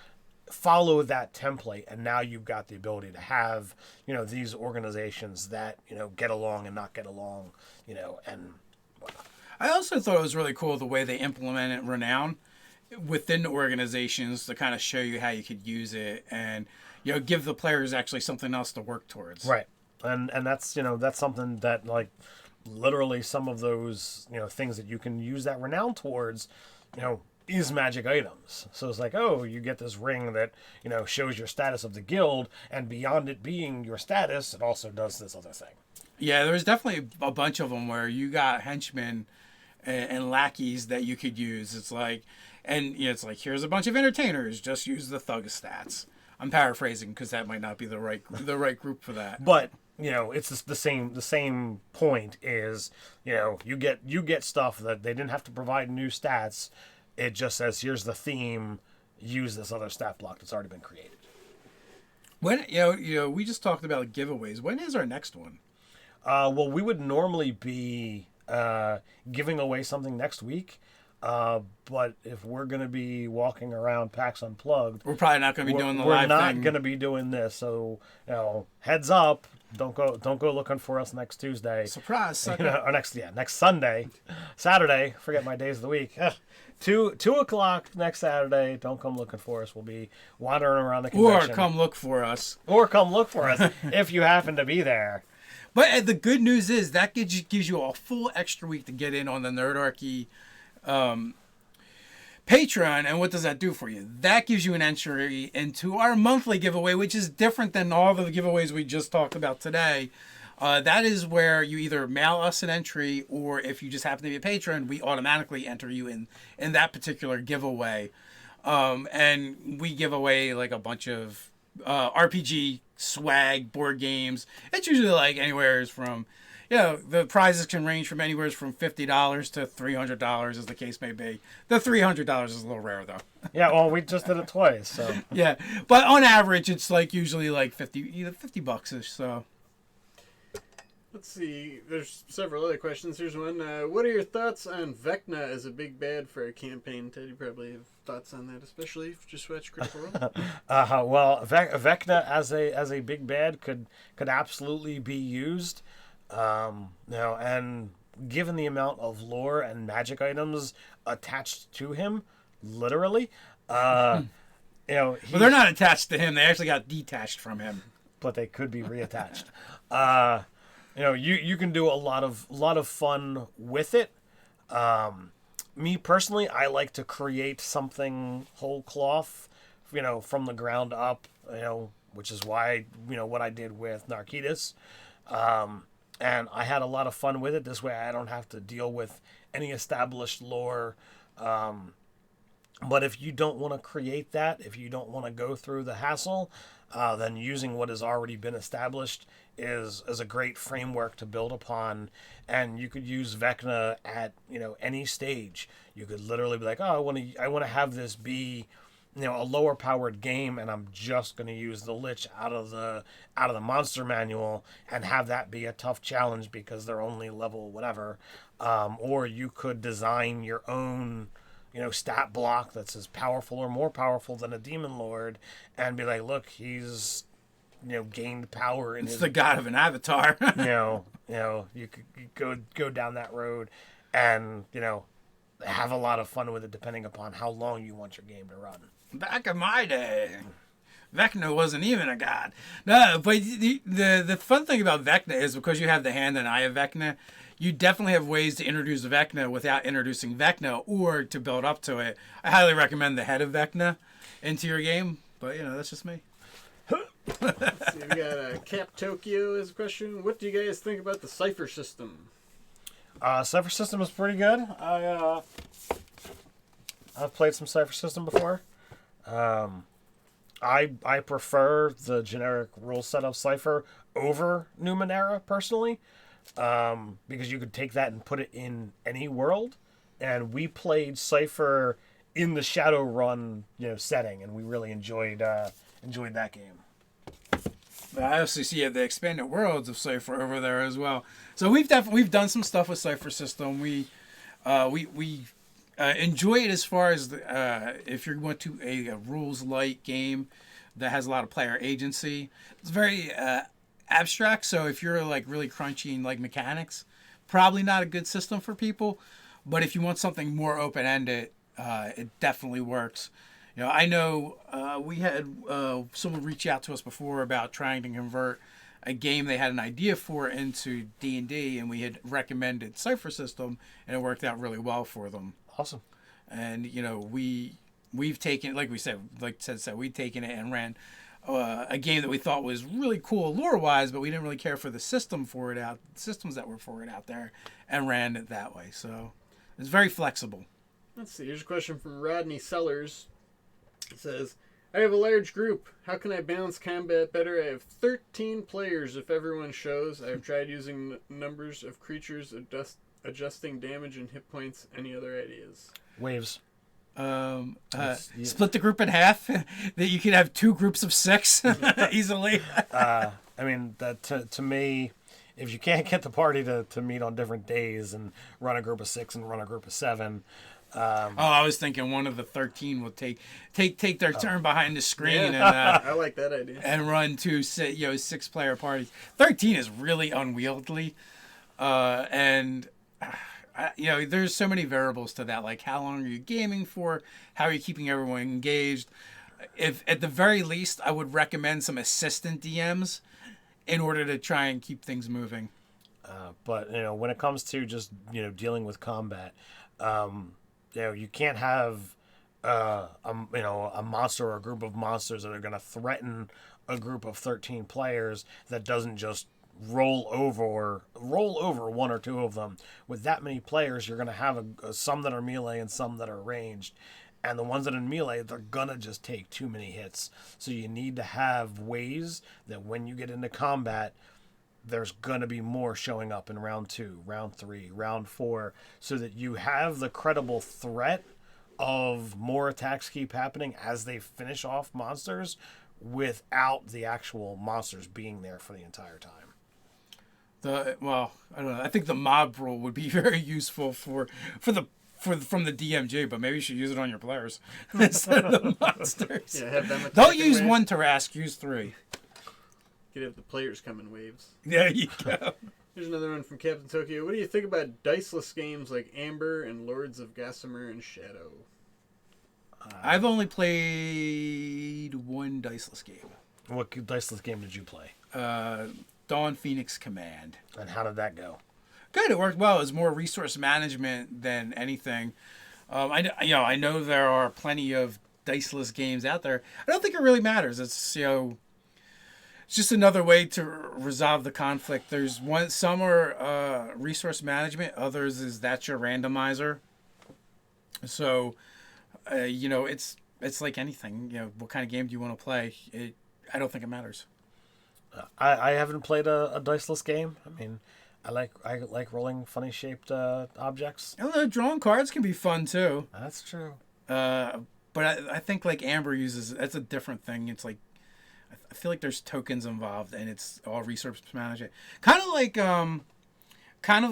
Follow that template, and now you've got the ability to have, these organizations that, get along and not get along, and whatnot. I also thought it was really cool the way they implemented Renown within the organizations to kind of show you how you could use it and, give the players actually something else to work towards. Right. And that's, that's something that, like, literally some of those, things that you can use that Renown towards, is magic items. So it's like, oh, you get this ring that, shows your status of the guild, and beyond it being your status, it also does this other thing. Yeah, there's definitely a bunch of them where you got henchmen and lackeys that you could use. It's like, it's like, here's a bunch of entertainers, just use the thug stats. I'm paraphrasing because that might not be the right group for that. But it's just the same point is, you get stuff that they didn't have to provide new stats. It just says, here's the theme, use this other stat block that's already been created. When, we just talked about giveaways. When is our next one? Well, we would normally be giving away something next week. But if we're going to be walking around PAX Unplugged, we're probably not going to be doing the live thing. We're not going to be doing this. So, heads up. Don't go looking for us next Tuesday. Surprise, sucker. Or next Sunday. Saturday. Forget my days of the week. 2:00 next Saturday. Don't come looking for us. We'll be wandering around the convention. Or come look for us. If you happen to be there. But the good news is that gives you a full extra week to get in on the Nerdarchy Patreon. And what does that do for you? That gives you an entry into our monthly giveaway, which is different than all the giveaways we just talked about today. That is where you either mail us an entry, or if you just happen to be a patron, we automatically enter you in that particular giveaway. And we give away like a bunch of RPG swag, board games. It's usually like anywhere from, the prizes can range from anywhere from $50 to $300, as the case may be. The $300 is a little rare, though. Yeah, well, we just did it twice, so. Yeah, but on average, it's like usually like $50-ish, so. Let's see. There's several other questions. Here's one. What are your thoughts on Vecna as a big bad for a campaign? Ted, you probably have thoughts on that, especially if you just watch Critical Role. Well, Vecna as a big bad could absolutely be used. And given the amount of lore and magic items attached to him, literally, well, they're not attached to him. They actually got detached from him. But they could be reattached. You can do a lot of fun with it. Me personally, I like to create something whole cloth, from the ground up, which is why, what I did with Narcitus. And I had a lot of fun with it. This way I don't have to deal with any established lore. But if you don't want to create that, if you don't want to go through the hassle, then using what has already been established is a great framework to build upon. And you could use Vecna at, any stage. You could literally be like, oh, I want to have this be, a lower powered game, and I'm just going to use the Lich out of the monster manual and have that be a tough challenge because they're only level whatever. Or you could design your own, stat block that's as powerful or more powerful than a Demon Lord, and be like, look, he's, gained power in the god of an avatar. You could go down that road, and have a lot of fun with it, depending upon how long you want your game to run. Back in my day, Vecna wasn't even a god. No, but the fun thing about Vecna is because you have the hand and eye of Vecna, you definitely have ways to introduce Vecna without introducing Vecna or to build up to it. I highly recommend the head of Vecna into your game, but that's just me. Let's see, we got Cap Tokyo as a question. What do you guys think about the Cypher system? Cypher system is pretty good. I've played some Cypher system before. I prefer the generic rule set of Cypher over Numenera personally, because you could take that and put it in any world. And we played Cypher in the Shadowrun setting, and we really enjoyed that game. I also see the expanded worlds of Cypher over there as well. So we've done some stuff with Cypher system. We enjoy it as far as if you want to a rules light game that has a lot of player agency. It's very abstract. So if you're like really crunchy and like mechanics, probably not a good system for people. But if you want something more open ended, it definitely works. I know we had someone reach out to us before about trying to convert a game they had an idea for into D&D, and we had recommended Cypher system, and it worked out really well for them. Awesome. And we've taken, like Ted said, we've taken it and ran a game that we thought was really cool lore wise, but we didn't really care for the systems that were for it out there, and ran it that way. So it's very flexible. Let's see. Here's a question from Rodney Sellers. It says, I have a large group. How can I balance combat better? I have 13 players if everyone shows. I have tried using numbers of creatures, adjusting damage and hit points. Any other ideas? Waves. Split the group in half. That you can have 2 groups of 6 easily. I mean, that to me, if you can't get the party to meet on different days and run a group of 6 and run a group of 7... I was thinking one of the 13 will take their turn behind the screen, and I like that idea. And run 2 6-player parties. 13 is really unwieldy, and there's so many variables to that. Like how long are you gaming for? How are you keeping everyone engaged? If at the very least, I would recommend some assistant DMs in order to try and keep things moving. But when it comes to just dealing with combat. You can't have a monster or a group of monsters that are going to threaten a group of 13 players that doesn't just roll over 1 or 2 of them. With that many players, you're going to have some that are melee and some that are ranged. And the ones that are in melee, they're going to just take too many hits. So you need to have ways that when you get into combat, there's going to be more showing up in round 2, round 3, round 4, so that you have the credible threat of more attacks keep happening as they finish off monsters without the actual monsters being there for the entire time. I don't know. I think the mob rule would be very useful from the DMG, but maybe you should use it on your players instead of the monsters. Yeah, have them don't use 1 Tarask, use 3. Could have the players come in waves. There you go. Here's another one from Captain Tokyo. What do you think about diceless games like Amber and Lords of Gossamer and Shadow? I've only played 1 diceless game. What diceless game did you play? Dawn Phoenix Command. And how did that go? Good. It worked well. It was more resource management than anything. I know there are plenty of diceless games out there. I don't think it really matters. It's it's just another way to resolve the conflict. There's some are resource management, others is that's your randomizer. So, it's like anything. What kind of game do you want to play? I don't think it matters. I haven't played a diceless game. I mean, I like rolling funny shaped objects. I don't know, drawing cards can be fun too. That's true. But I think like Amber that's a different thing. It's like I feel like there's tokens involved, and it's all resource management. Kind of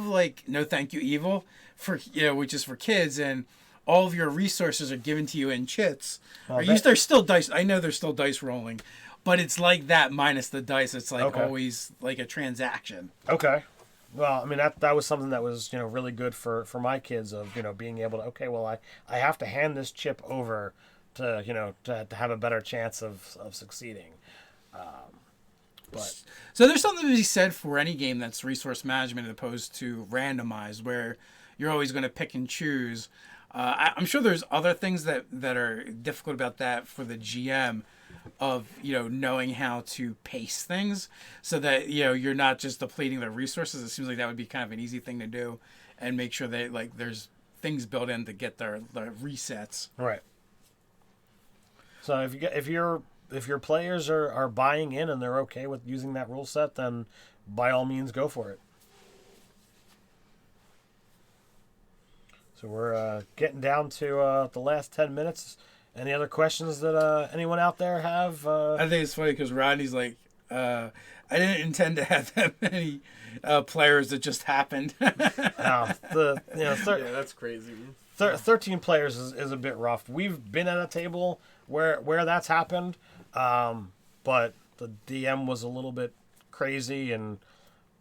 like No Thank You Evil which is for kids, and all of your resources are given to you in chits. There's still dice. I know there's still dice rolling, but it's like that minus the dice. It's like always like a transaction. Okay. Well, I mean that was something that was really good for my kids of being able to I have to hand this chip over to have a better chance of succeeding. But So there's something to be said for any game that's resource management as opposed to randomized, where you're always going to pick and choose. I'm sure there's other things that are difficult about that for the GM, of knowing how to pace things so that you're not just depleting their resources. It seems like that would be kind of an easy thing to do, and make sure that there's things built in to get their resets. right. So if your players are buying in and they're okay with using that rule set, then by all means go for it. So we're getting down to the last 10 minutes. Any other questions that anyone out there have? I think it's funny because Rodney's like, I didn't intend to have that many players. It just happened. Yeah, that's crazy. 13 players is a bit rough. We've been at a table where that's happened, but the DM was a little bit crazy and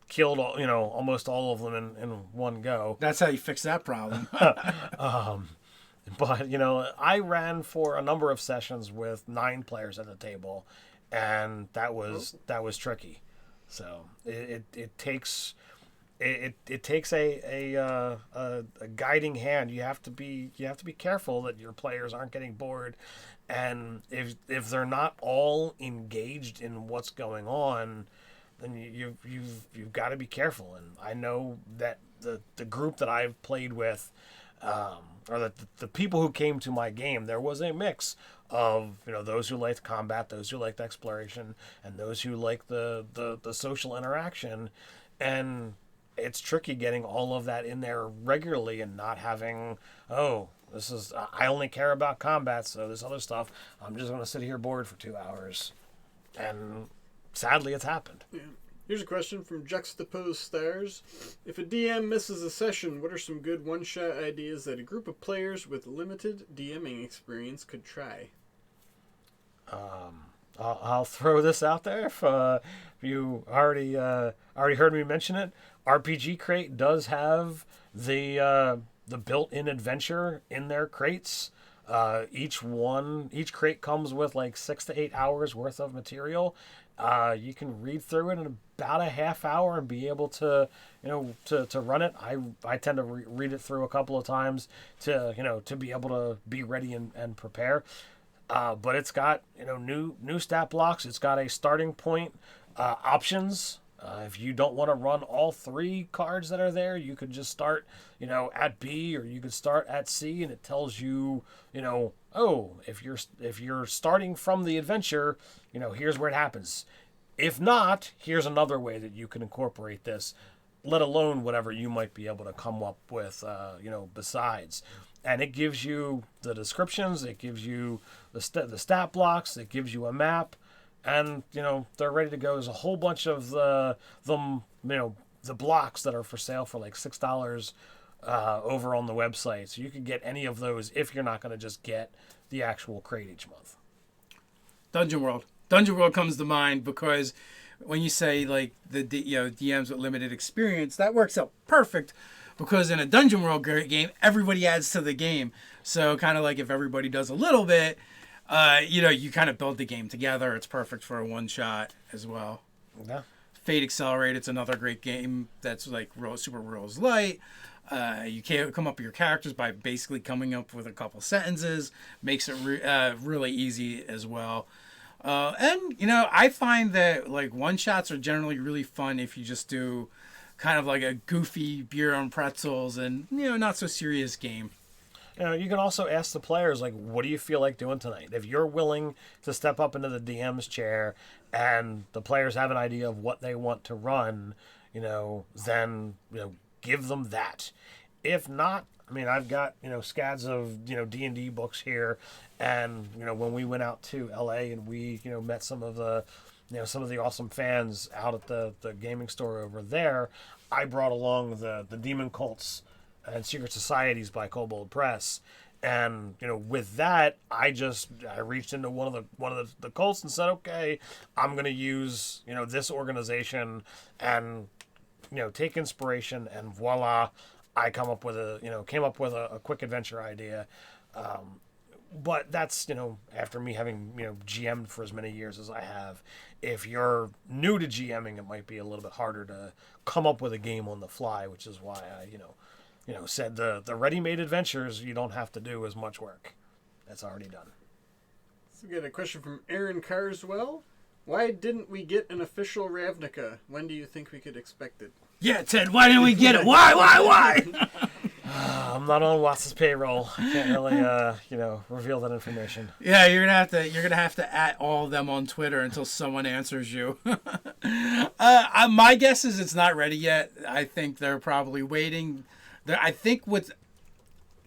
killed almost all of them in one go. That's how you fix that problem. But I ran for a number of sessions with 9 players at the table, and that was tricky. So it takes a guiding hand. You have to be careful that your players aren't getting bored, and if they're not all engaged in what's going on, then you've got to be careful. And I know that the group that I've played with, or the people who came to my game, there was a mix of those who liked combat, those who liked exploration, and those who liked the social interaction. And it's tricky getting all of that in there regularly and not having, I only care about combat, so this other stuff, I'm just going to sit here bored for 2 hours. And sadly, it's happened. Yeah. Here's a question from Juxtaposed Stars. If a DM misses a session, what are some good one-shot ideas that a group of players with limited DMing experience could try? I'll throw this out there. If you already heard me mention it, RPG Crate does have the built-in adventure in their crates. Each crate comes with like 6 to 8 hours worth of material. You can read through it in about a half hour and be able to run it. I tend to read it through a couple of times to be able to be ready and prepare. But it's got new stat blocks. It's got a starting point options. If you don't want to run all 3 cards that are there, you could just start at B, or you could start at C, and it tells you if you're starting from the adventure, here's where it happens. If not, here's another way that you can incorporate this, let alone whatever you might be able to come up with besides. And it gives you the descriptions, it gives you the stat blocks, it gives you a map, and they're ready to go. There's a whole bunch of the blocks that are for sale for like $6 over on the website. So you can get any of those if you're not going to just get the actual crate each month. Dungeon World. Dungeon World comes to mind because when you say like the DMs with limited experience, that works out perfect. Because in a Dungeon World game, everybody adds to the game. So kind of like if everybody does a little bit, you kind of build the game together. It's perfect for a one-shot as well. Yeah. Fate Accelerate, it's another great game that's like super rules light. You can't come up with your characters by basically coming up with a couple sentences. Makes it really easy as well. And I find that like one-shots are generally really fun if you just do kind of like a goofy beer on pretzels and not so serious game. You can also ask the players, like, what do you feel like doing tonight? If you're willing to step up into the DM's chair and the players have an idea of what they want to run, then give them that. If not, I've got scads of D&D books here, and when we went out to LA and we met some of the awesome fans out at the gaming store over there, I brought along the Demon Cults and Secret Societies by Kobold Press, and with that, I reached into one of the cults and said, okay, I'm going to use this organization and take inspiration, and voila, I came up with a quick adventure idea. But that's, after me having, GM'd for as many years as I have, if you're new to GMing, it might be a little bit harder to come up with a game on the fly, which is why I, said the ready-made adventures, you don't have to do as much work. That's already done. So we got a question from Aaron Carswell. Why didn't we get an official Ravnica? When do you think we could expect it? Yeah, Ted, why didn't we get it? Why? I'm not on Watts' payroll. I can't really, reveal that information. Yeah, you're gonna have to at all of them on Twitter until someone answers you. My guess is it's not ready yet. I think they're probably waiting. I think this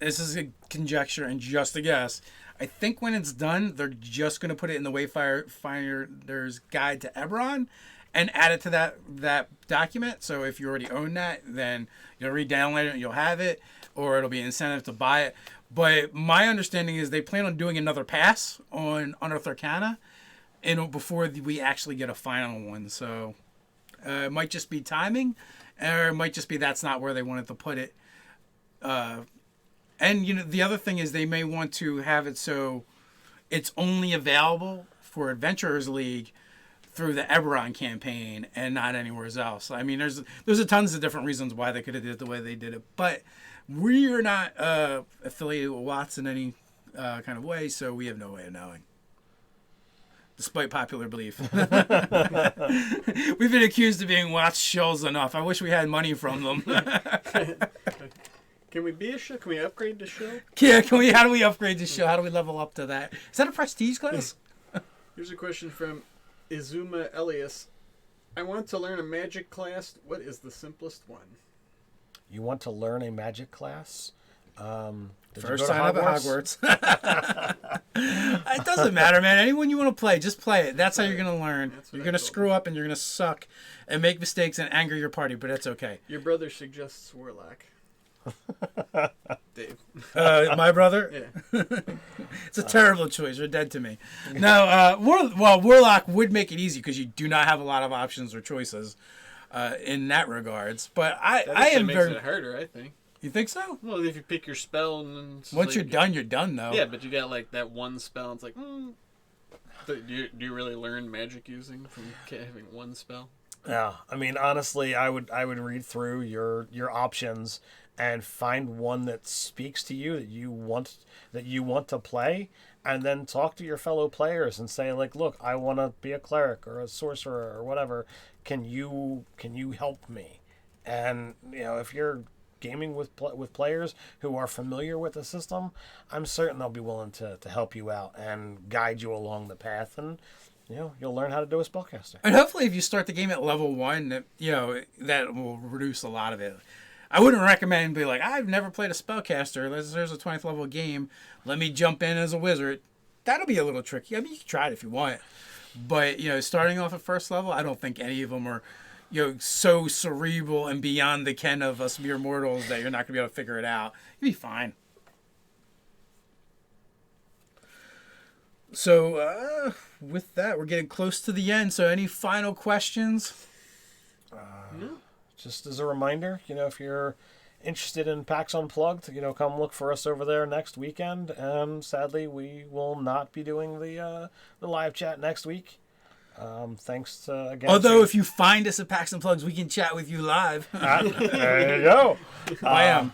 is a conjecture and just a guess. I think when it's done, they're just gonna put it in the Wayfinder's Guide to Eberron and add it to that document. So if you already own that, then you'll re-download it and you'll have it, or it'll be an incentive to buy it. But my understanding is they plan on doing another pass on Unearthed Arcana before we actually get a final one. So it might just be timing, or it might just be that's not where they wanted to put it. And the other thing is they may want to have it so it's only available for Adventurers League through the Eberron campaign and not anywhere else. I mean, there's a tons of different reasons why they could have did it the way they did it, but we are not affiliated with Watts in any kind of way, so we have no way of knowing. Despite popular belief. We've been accused of being Watts shills enough. I wish we had money from them. Can we be a show? Can we upgrade the show? Yeah, how do we upgrade the show? How do we level up to that? Is that a prestige class? Here's a question from Izuma Elias. I want to learn a magic class. What is the simplest one? You want to learn a magic class? First sign up at Hogwarts. It doesn't matter, man. Anyone you want to play, just play it. That's how you're going to learn. You're going to screw up and you're going to suck and make mistakes and anger your party, but that's okay. Your brother suggests Warlock. Dave. My brother? Yeah. It's a terrible choice. You're dead to me. No, Warlock would make it easy because you do not have a lot of options or choices in that regards. But I am makes it harder, I think. You think so? Well, if you pick your spell and once you're done, though. Yeah, but you got like that one spell. And it's like, do you really learn magic using from having one spell? Yeah, I mean, honestly, I would read through your options and find one that speaks to you that you want to play, and then talk to your fellow players and say, like, look, I want to be a cleric or a sorcerer or whatever. Can you help me? And if you're gaming with players who are familiar with the system, I'm certain they'll be willing to help you out and guide you along the path, and you'll learn how to do a spellcaster. And hopefully if you start the game at level 1, that will reduce a lot of it. I wouldn't recommend be like, I've never played a spellcaster. There's a 20th level game. Let me jump in as a wizard. That'll be a little tricky. I mean, you can try it if you want. But, starting off at first level, I don't think any of them are, so cerebral and beyond the ken of us mere mortals that you're not going to be able to figure it out. You'll be fine. So, with that, we're getting close to the end. So, any final questions? No. Just as a reminder, if you're interested in PAX Unplugged, come look for us over there next weekend. And sadly, we will not be doing the live chat next week. Thanks to, again. Although, if you find us at PAX Unplugged, we can chat with you live. There you go. Bam.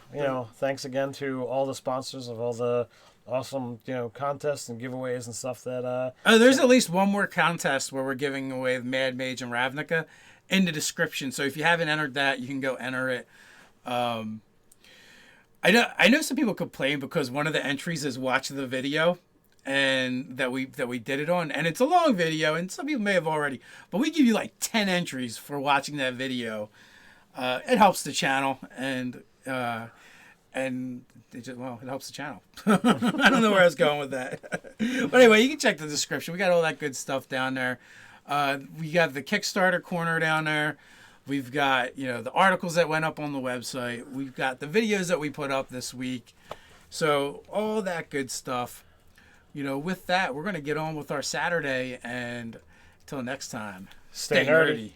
Thanks again to all the sponsors of all the awesome, contests and giveaways and stuff that. There's at least one more contest where we're giving away Mad Mage and Ravnica in the description. So if you haven't entered that, you can go enter it. I know some people complain because one of the entries is watch the video, and that we did it on, and it's a long video, and some people may have already, but we give you like 10 entries for watching that video. It helps the channel, and it helps the channel. I don't know where I was going with that. But anyway, you can check the description. We got all that good stuff down there. We got the Kickstarter corner down there. We've got, the articles that went up on the website. We've got the videos that we put up this week. So all that good stuff. With that, we're going to get on with our Saturday, and until next time, Stay nerdy.